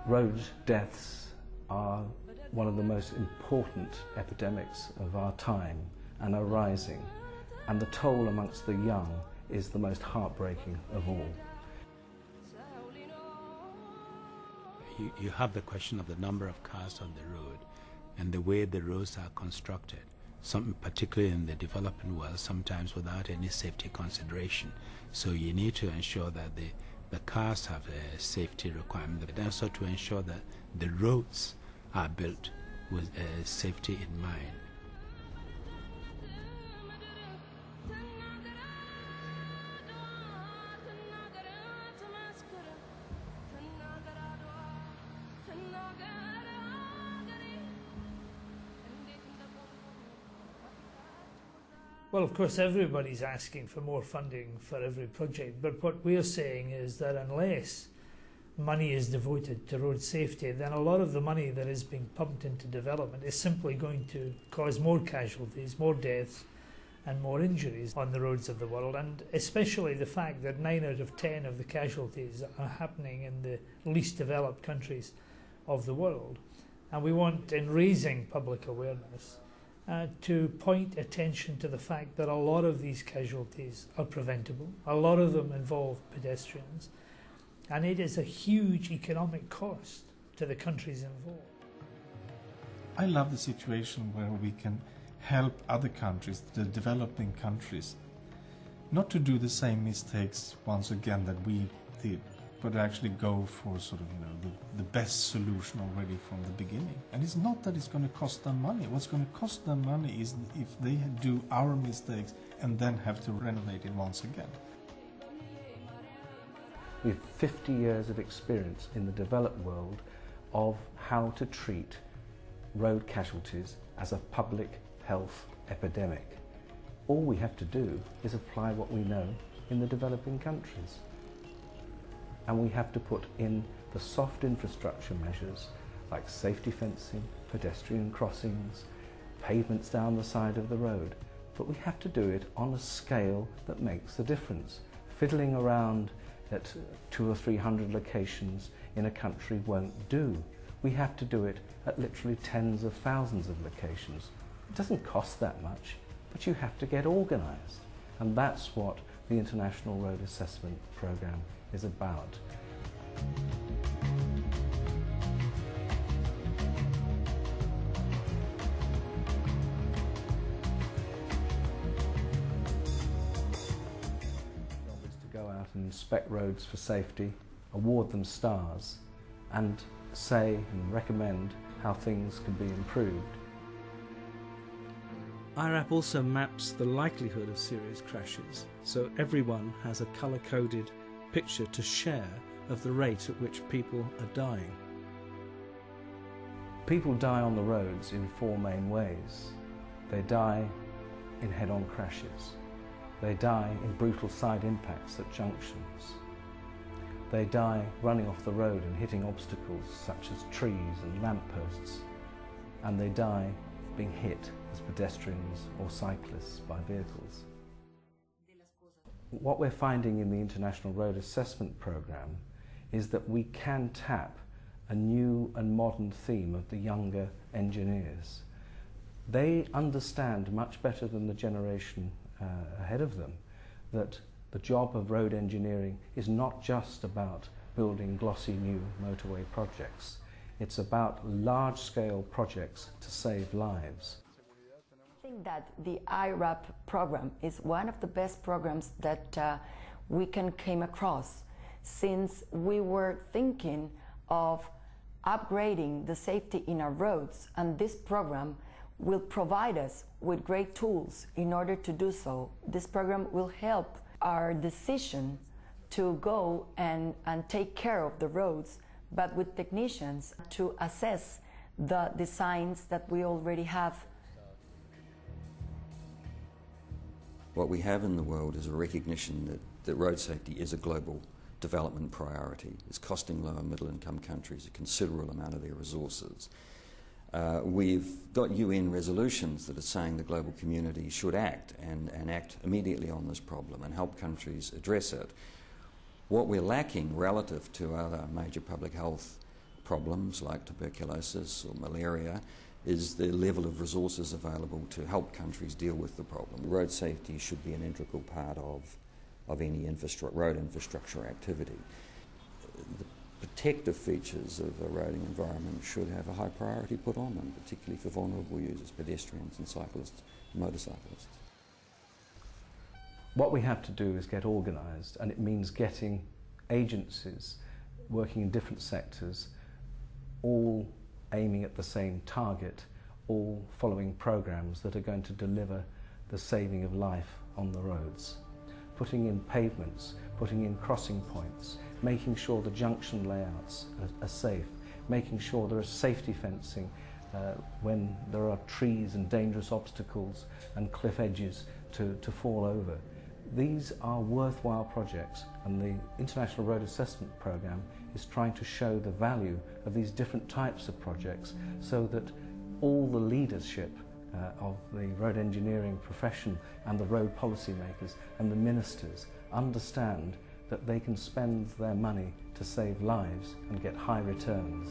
Road deaths are one of the most important epidemics of our time and are rising, and the toll amongst the young is the most heartbreaking of all. You have the question of the number of cars on the road and the way the roads are constructed, particularly in the developing world, sometimes without any safety consideration. So you need to ensure that the cars have a safety requirement, but also to ensure that the roads are built with safety in mind. Well, of course, everybody's asking for more funding for every project, but what we're saying is that unless money is devoted to road safety, then a lot of the money that is being pumped into development is simply going to cause more casualties, more deaths and more injuries on the roads of the world, and especially the fact that 9 out of 10 of the casualties are happening in the least developed countries of the world. And we want, in raising public awareness, to point attention to the fact that a lot of these casualties are preventable. A lot of them involve pedestrians, and it is a huge economic cost to the countries involved. I love the situation where we can help other countries, the developing countries, not to do the same mistakes once again that we did, but actually go for sort of, the best solution already from the beginning. And it's not that it's going to cost them money. What's going to cost them money is if they do our mistakes and then have to renovate it once again. We have 50 years of experience in the developed world of how to treat road casualties as a public health epidemic. All we have to do is apply what we know in the developing countries. And we have to put in the soft infrastructure measures like safety fencing, pedestrian crossings, pavements down the side of the road. But we have to do it on a scale that makes a difference. Fiddling around at 200 or 300 locations in a country won't do. We have to do it at literally tens of thousands of locations. It doesn't cost that much, but you have to get organised. And that's what the International Road Assessment Programme is about. Is to go out and inspect roads for safety, award them stars, and say and recommend how things can be improved. iRAP also maps the likelihood of serious crashes, so everyone has a colour-coded picture to share of the rate at which people are dying. People die on the roads in 4 main ways. They die in head-on crashes. They die in brutal side impacts at junctions. They die running off the road and hitting obstacles such as trees and lampposts. And they die being hit as pedestrians or cyclists by vehicles. What we're finding in the International Road Assessment Programme is that we can tap a new and modern theme of the younger engineers. They understand much better than the generation ahead of them that the job of road engineering is not just about building glossy new motorway projects. It's about large-scale projects to save lives. I think that the iRAP program is one of the best programs that we came across, since we were thinking of upgrading the safety in our roads, and this program will provide us with great tools in order to do so. This program will help our decision to go and take care of the roads, but with technicians to assess the designs that we already have. What we have in the world is a recognition that road safety is a global development priority. It's costing low and middle income countries a considerable amount of their resources. We've got UN resolutions that are saying the global community should act and act immediately on this problem and help countries address it. What we're lacking relative to other major public health problems like tuberculosis or malaria is the level of resources available to help countries deal with the problem. Road safety should be an integral part of any road infrastructure activity. The protective features of a roading environment should have a high priority put on them, particularly for vulnerable users, pedestrians and cyclists, motorcyclists. What we have to do is get organised, and it means getting agencies working in different sectors, all aiming at the same target, all following programmes that are going to deliver the saving of life on the roads. Putting in pavements, putting in crossing points, making sure the junction layouts are safe, making sure there is safety fencing when there are trees and dangerous obstacles and cliff edges to fall over. These are worthwhile projects, and the International Road Assessment Programme is trying to show the value of these different types of projects so that all the leadership of the road engineering profession and the road policymakers and the ministers understand that they can spend their money to save lives and get high returns.